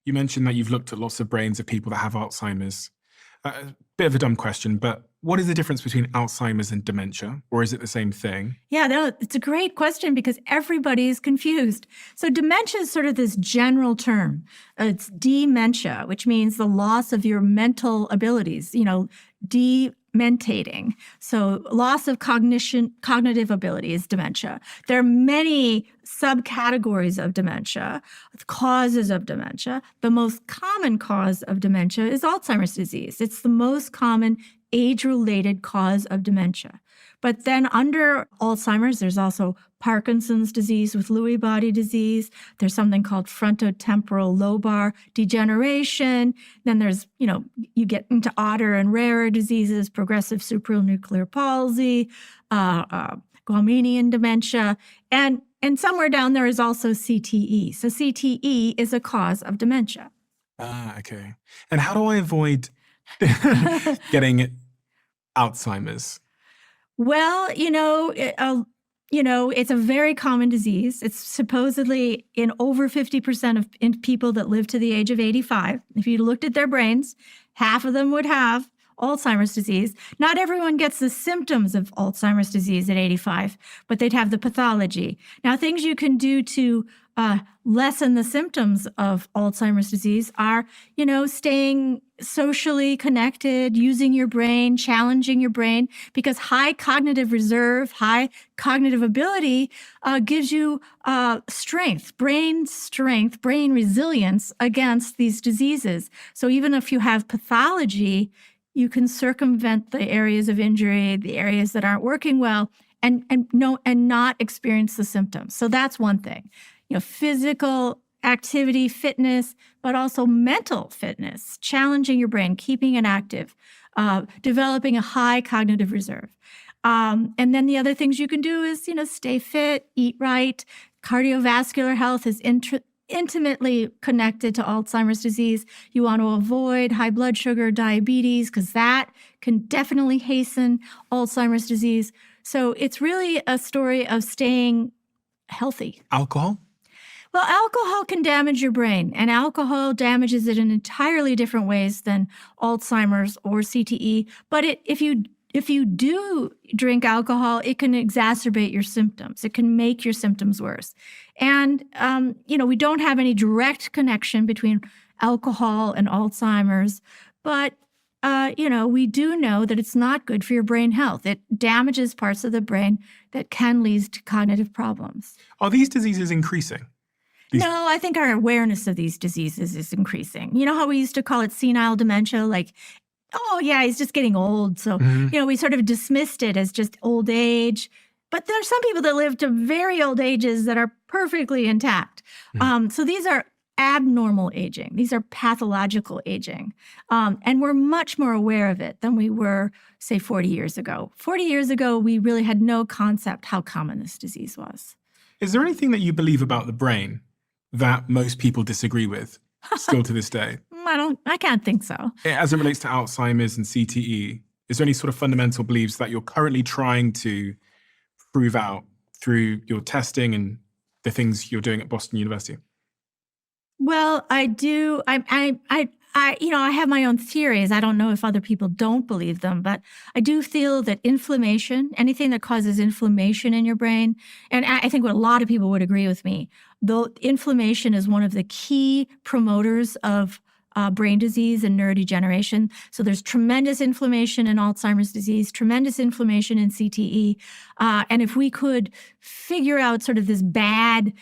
You mentioned that you've looked at lots of brains of people that have Alzheimer's. A bit of a dumb question, but what is the difference between Alzheimer's and dementia? Or is it the same thing? Yeah, no, it's a great question because everybody is confused. So dementia is sort of this general term. It's dementia, which means the loss of your mental abilities, dementating. So loss of cognitive ability is dementia. There are many subcategories of dementia, causes of dementia. The most common cause of dementia is Alzheimer's disease. It's the most common age-related cause of dementia. But then under Alzheimer's, there's also Parkinson's disease with Lewy body disease. There's something called frontotemporal lobar degeneration. Then there's, you get into odder and rarer diseases, progressive supranuclear palsy, Galmanian dementia, and somewhere down there is also CTE. So CTE is a cause of dementia. Okay. And how do I avoid getting Alzheimer's? Well, it's a very common disease. It's supposedly in over 50% of people that live to the age of 85. If you looked at their brains, half of them would have Alzheimer's disease. Not everyone gets the symptoms of Alzheimer's disease at 85, but they'd have the pathology. Now, things you can do to lessen the symptoms of Alzheimer's disease are, staying socially connected, using your brain, challenging your brain, because high cognitive reserve, high cognitive ability gives you strength, brain resilience against these diseases. So even if you have pathology, you can circumvent the areas of injury, the areas that aren't working well, and not experience the symptoms. So that's one thing. Physical activity, fitness, but also mental fitness, challenging your brain, keeping it active, developing a high cognitive reserve. And then the other things you can do is, stay fit, eat right. Cardiovascular health is intimately connected to Alzheimer's disease. You want to avoid high blood sugar, diabetes, because that can definitely hasten Alzheimer's disease. So it's really a story of staying healthy. Alcohol? Well, alcohol can damage your brain, and alcohol damages it in entirely different ways than Alzheimer's or CTE. But if you do drink alcohol, it can exacerbate your symptoms. It can make your symptoms worse. And, we don't have any direct connection between alcohol and Alzheimer's, but, we do know that it's not good for your brain health. It damages parts of the brain that can lead to cognitive problems. Are these diseases increasing? No, I think our awareness of these diseases is increasing. You know how we used to call it senile dementia? Like, oh, yeah, he's just getting old. So, we sort of dismissed it as just old age. But there are some people that live to very old ages that are perfectly intact. So these are abnormal aging. These are pathological aging. And we're much more aware of it than we were, say, 40 years ago. 40 years ago, we really had no concept how common this disease was. Is there anything that you believe about the brain that most people disagree with still to this day? I can't think so. As it relates to Alzheimer's and CTE, is there any sort of fundamental beliefs that you're currently trying to prove out through your testing and the things you're doing at Boston University? Well, I do. I have my own theories. I don't know if other people don't believe them, but I do feel that inflammation, anything that causes inflammation in your brain, and I think what a lot of people would agree with me, though inflammation is one of the key promoters of brain disease and neurodegeneration. So there's tremendous inflammation in Alzheimer's disease, tremendous inflammation in CTE. And if we could figure out sort of this bad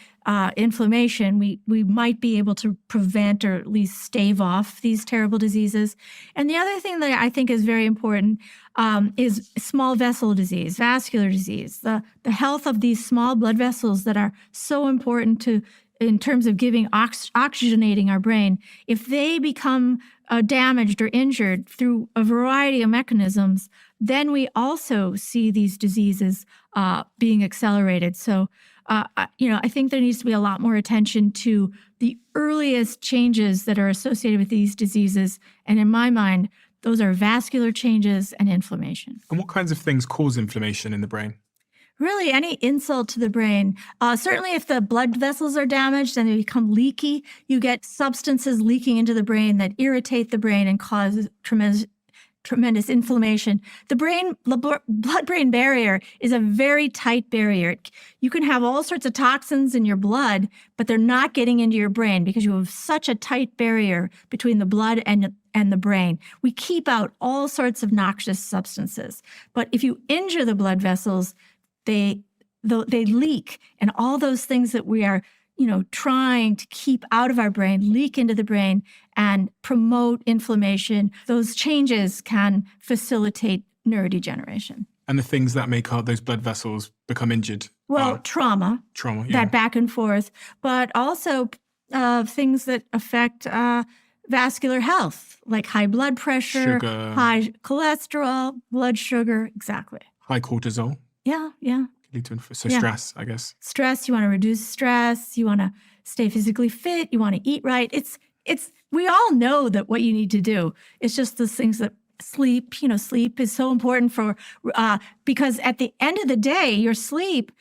inflammation, we might be able to prevent or at least stave off these terrible diseases. And the other thing that I think is very important is small vessel disease, vascular disease, the health of these small blood vessels that are so important in terms of giving oxygenating our brain. If they become damaged or injured through a variety of mechanisms, then we also see these diseases being accelerated. So, I think there needs to be a lot more attention to the earliest changes that are associated with these diseases. And in my mind, those are vascular changes and inflammation. And what kinds of things cause inflammation in the brain? Really, any insult to the brain. Certainly, if the blood vessels are damaged and they become leaky, you get substances leaking into the brain that irritate the brain and cause tremendous inflammation. The blood-brain barrier is a very tight barrier. You can have all sorts of toxins in your blood, but they're not getting into your brain because you have such a tight barrier between the blood and the brain. We keep out all sorts of noxious substances. But if you injure the blood vessels, they leak, and all those things that we are trying to keep out of our brain leak into the brain and promote inflammation. Those changes can facilitate neurodegeneration. And the things that make those blood vessels become injured? Well, trauma, yeah. That back and forth, but also things that affect vascular health, like high blood pressure, sugar, high cholesterol, blood sugar, exactly. High cortisol. Yeah. Stress, I guess. Stress, you want to reduce stress, you want to stay physically fit, you want to eat right. We all know that what you need to do. It's just those things that sleep is so important because at the end of the day, your sleep,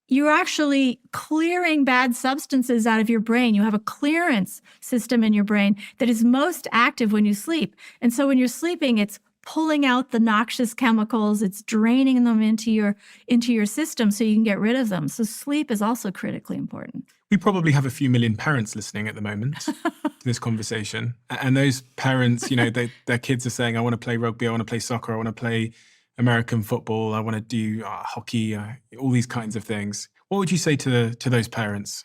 you're actually clearing bad substances out of your brain. You have a clearance system in your brain that is most active when you sleep. And so when you're sleeping, it's pulling out the noxious chemicals, it's draining them into your system so you can get rid of them. So sleep is also critically important. We probably have a few million parents listening at the moment to this conversation. And those parents, their kids are saying, I want to play rugby, I want to play soccer, I want to play American football, I want to do hockey, all these kinds of things. What would you say to those parents?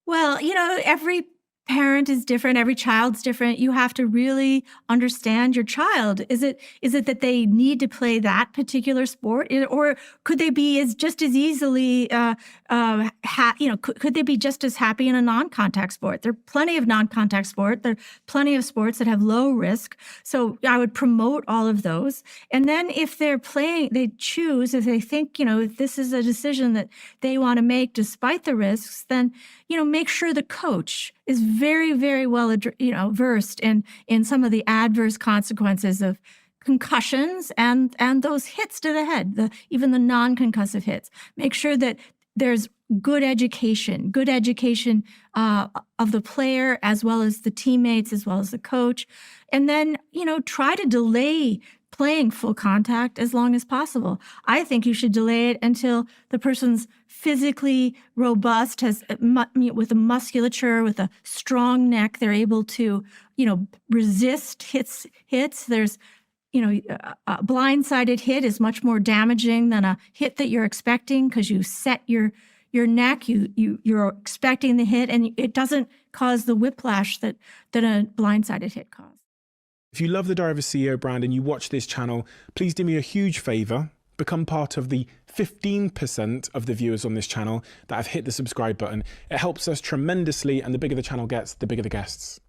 Well, every parent is different. Every child's different. You have to really understand your child. Is it that they need to play that particular sport, or could they be just as easily, could they be just as happy in a non-contact sport? There are plenty of non-contact sport. There are plenty of sports that have low risk. So I would promote all of those. And then if they're playing, they choose, if they think, if this is a decision that they want to make despite the risks, then, make sure the coach is very, very well, versed in some of the adverse consequences of concussions and those hits to the head, even the non-concussive hits. Make sure that there's good education of the player as well as the teammates as well as the coach, and then try to delay playing full contact as long as possible. I think you should delay it until the person's physically robust, with a musculature, with a strong neck, they're able to, resist hits. There's, a blindsided hit is much more damaging than a hit that you're expecting because you set your neck, you're expecting the hit, and it doesn't cause the whiplash that a blindsided hit causes. If you love the Diary of a CEO brand and you watch this channel, please do me a huge favor. Become part of the 15% of the viewers on this channel that have hit the subscribe button. It helps us tremendously, and the bigger the channel gets, the bigger the guests.